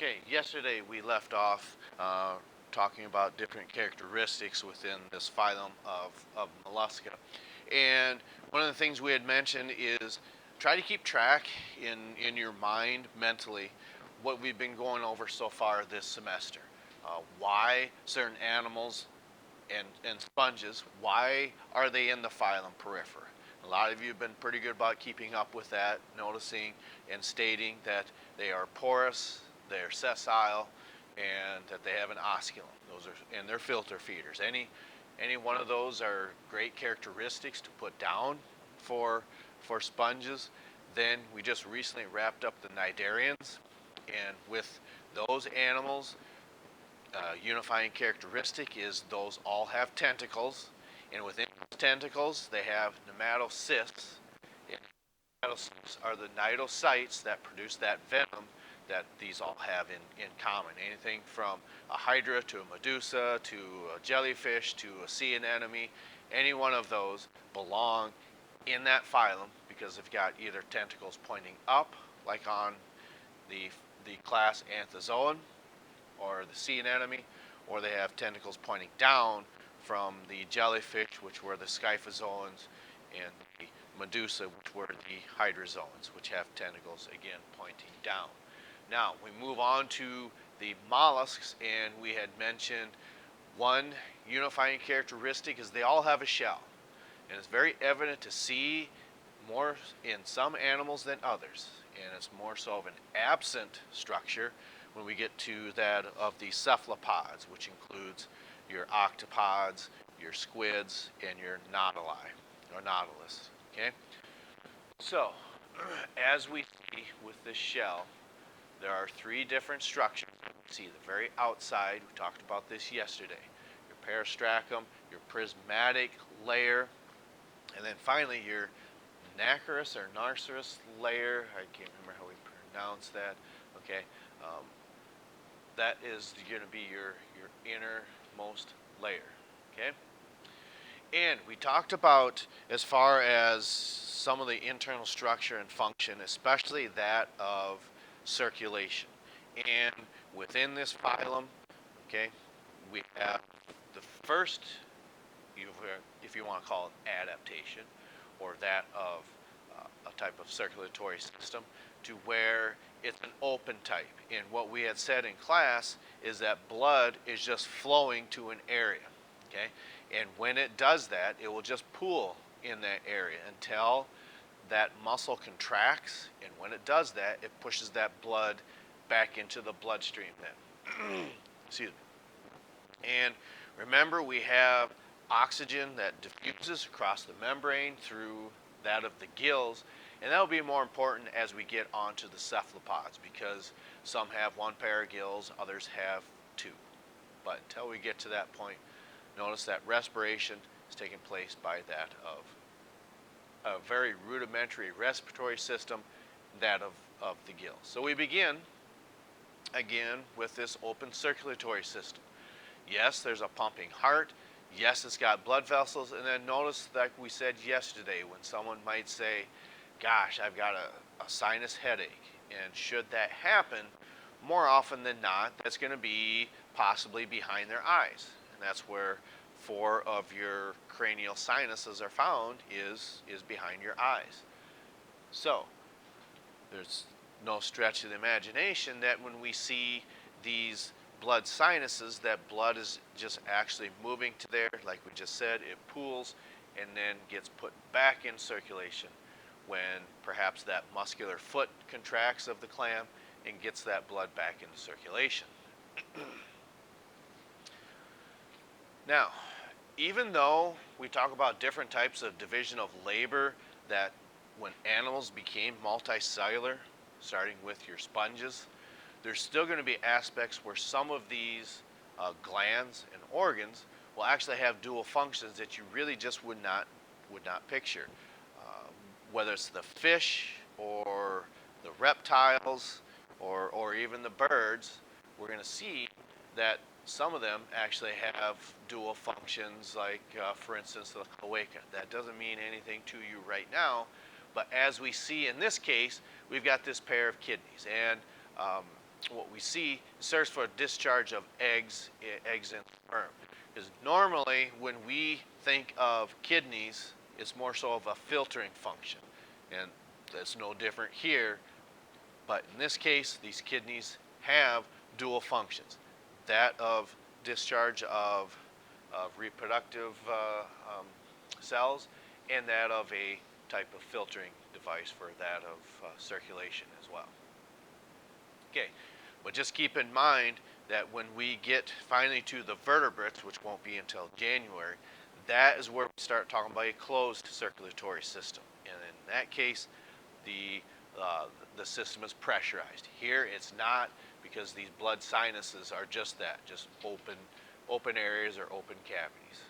Okay, yesterday we left off talking about different characteristics within this phylum of mollusca. And one of the things we had mentioned is try to keep track in your mind mentally what we've been going over so far this semester. Why certain animals and sponges, why are they in the phylum Porifera? A lot of you have been pretty good about keeping up with that, noticing and stating that they are porous, they're sessile, and that they have an osculum. Those are, and they're filter feeders. Any one of those are great characteristics to put down for sponges. Then we just recently wrapped up the cnidarians, and with those animals, unifying characteristic is those all have tentacles, and within those tentacles they have nematocysts. And nematocysts are the cnidocytes that produce that venom that these all have in common. Anything from a hydra to a medusa to a jellyfish to a sea anemone, any one of those belong in that phylum because they've got either tentacles pointing up, like on the class Anthozoan, or the sea anemone, or they have tentacles pointing down from the jellyfish, which were the scyphozoans, and the medusa, which were the hydrozoans, which have tentacles, again, pointing down. Now, we move on to the mollusks, and we had mentioned one unifying characteristic is they all have a shell. And it's very evident to see more in some animals than others. And it's more so of an absent structure when we get to that of the cephalopods, which includes your octopods, your squids, and your nautili, or nautilus. Okay? So, as we see with this shell, there are three different structures. See the very outside, we talked about this yesterday. Your peristracum, your prismatic layer, and then finally your nacreous or narcerous layer. I can't remember how we pronounce that. Okay, that is going to be your innermost layer. Okay, and we talked about as far as some of the internal structure and function, especially that of circulation. And within this phylum, okay, we have the first, if you want to call it adaptation, or that of a type of circulatory system, to where it's an open type. And what we had said in class is that blood is just flowing to an area, okay? And when it does that, it will just pool in that area until that muscle contracts, and when it does that, it pushes that blood back into the bloodstream then. Excuse me. And remember, we have oxygen that diffuses across the membrane through that of the gills, and that will be more important as we get onto the cephalopods, because some have one pair of gills, others have two. But until we get to that point, notice that respiration is taking place by that of a very rudimentary respiratory system, that of the gills. So we begin again with this open circulatory system. Yes, there's a pumping heart. Yes, it's got blood vessels. And then notice, like we said yesterday, when someone might say, gosh, I've got a sinus headache. And should that happen, more often than not, that's going to be possibly behind their eyes. And that's where 4 of your cranial sinuses are found, is behind your eyes. So there's no stretch of the imagination that when we see these blood sinuses, that blood is just actually moving to there, like we just said, it pools and then gets put back in circulation when perhaps that muscular foot contracts of the clam and gets that blood back into circulation. Now, even though we talk about different types of division of labor, that when animals became multicellular, starting with your sponges, there's still going to be aspects where some of these glands and organs will actually have dual functions that you really just would not picture. Whether it's the fish or the reptiles or even the birds, we're going to see that some of them actually have dual functions, like for instance the cloaca. That doesn't mean anything to you right now, but as we see in this case, we've got this pair of kidneys, and what we see, it starts for a discharge of eggs and sperm. Because normally when we think of kidneys, it's more so of a filtering function. And that's no different here. But in this case, these kidneys have dual functions. That of discharge of reproductive cells, and that of a type of filtering device for that of circulation as well. Okay, but just keep in mind that when we get finally to the vertebrates, which won't be until January, that is where we start talking about a closed circulatory system. And in that case, the uh, the system is pressurized. Here it's not, because these blood sinuses are just that, just open areas or open cavities.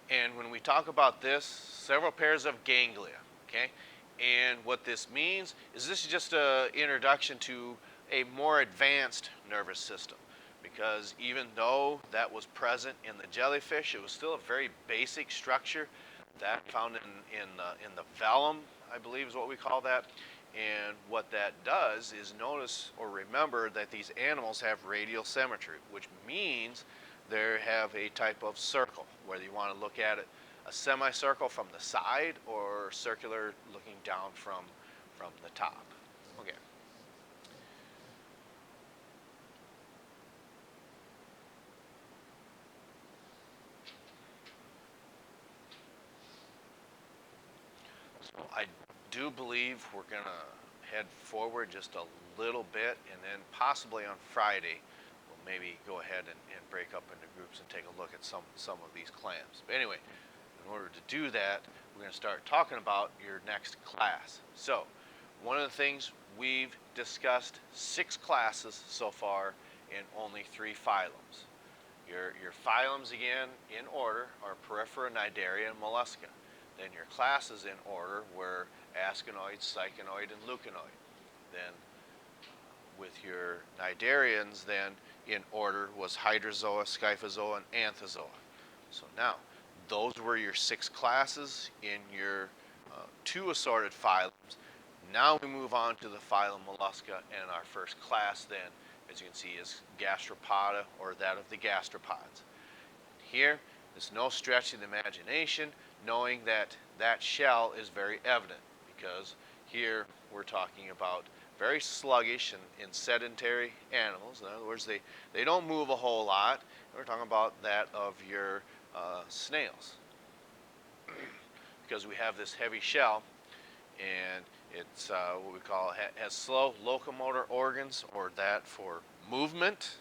And when we talk about this, several pairs of ganglia, okay? And what this means is this is just an introduction to a more advanced nervous system, because even though that was present in the jellyfish, it was still a very basic structure that found in the velum, I believe is what we call that. And what that does is notice or remember that these animals have radial symmetry, which means they have a type of circle, whether you want to look at it a semicircle from the side or circular looking down from the top. Okay. So I do believe we're going to head forward just a little bit, and then possibly on Friday we'll maybe go ahead and break up into groups and take a look at some of these clams. But anyway, in order to do that, we're going to start talking about your next class. So one of the things, we've discussed 6 classes so far in only 3 phylums. Your phylums, again, in order, are Porifera, Cnidaria, and Mollusca. Then your classes in order were Asconoid, Cycanoid, and Leuconoid. Then with your Cnidarians, then in order was Hydrozoa, Scyphozoa, and Anthozoa. So now, those were your 6 classes in your 2 assorted phylums. Now we move on to the phylum Mollusca, and our first class then, as you can see, is Gastropoda, or that of the gastropods. Here, there's no stretch of the imagination, knowing that that shell is very evident, because here we're talking about very sluggish and sedentary animals. In other words, they don't move a whole lot. We're talking about that of your snails, because we have this heavy shell, and it's what we call, has slow locomotor organs, or that for movement.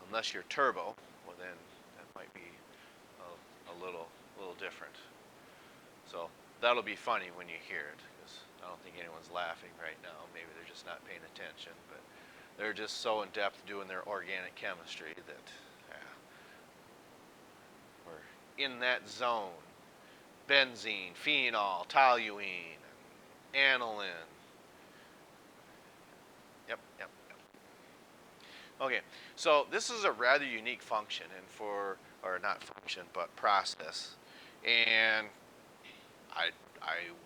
Unless you're turbo, well then that might be a little different. So that'll be funny when you hear it, because I don't think anyone's laughing right now. Maybe they're just not paying attention, but they're just so in depth doing their organic chemistry that we're in that zone. Benzene, phenol, toluene, aniline. Yep. Okay, so this is a rather unique function, or not function, but process. And I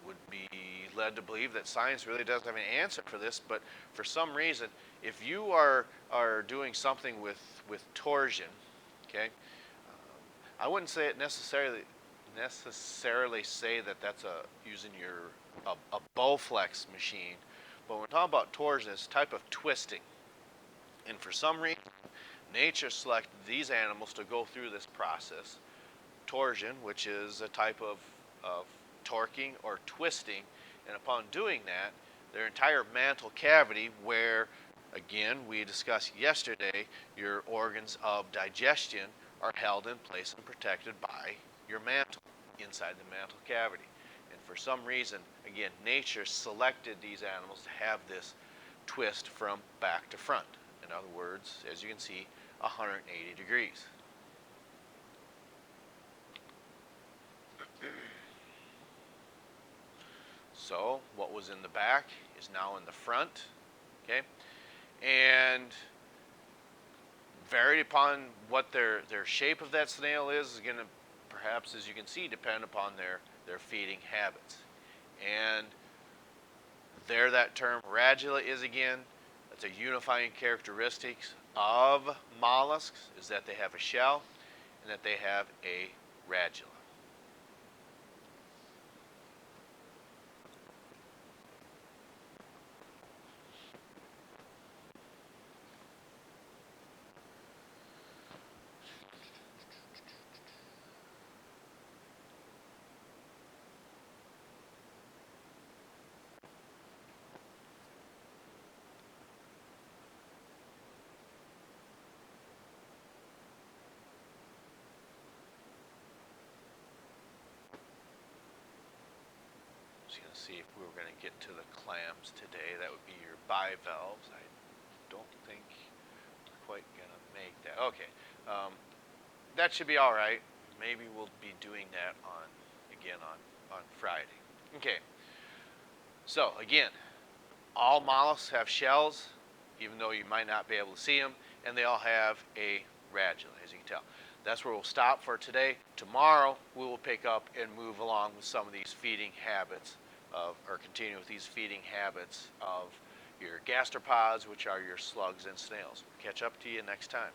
would be led to believe that science really doesn't have an answer for this, but for some reason, if you are doing something with torsion, okay, I wouldn't say it necessarily say that that's using a Bowflex machine, but when we're talking about torsion, it's a type of twisting. And for some reason, nature selected these animals to go through this process, torsion, which is a type of torquing or twisting, and upon doing that, their entire mantle cavity, where, again, we discussed yesterday, your organs of digestion are held in place and protected by your mantle, inside the mantle cavity. And for some reason, again, nature selected these animals to have this twist from back to front. In other words, as you can see, 180 degrees. So what was in the back is now in the front, okay? And varied upon what their shape of that snail is going to, perhaps, as you can see, depend upon their feeding habits. And there that term radula is again. That's a unifying characteristics of mollusks is that they have a shell and that they have a radula. Just going to see if we were going to get to the clams today. That would be your bivalves. I don't think we're quite going to make that. Okay. That should be all right. Maybe we'll be doing that on Friday. Okay. So again, all mollusks have shells, even though you might not be able to see them, and they all have a radula, as you can tell. That's where we'll stop for today. Tomorrow, we will pick up and move along with some of these feeding habits or continue with these feeding habits of your gastropods, which are your slugs and snails. We'll catch up to you next time.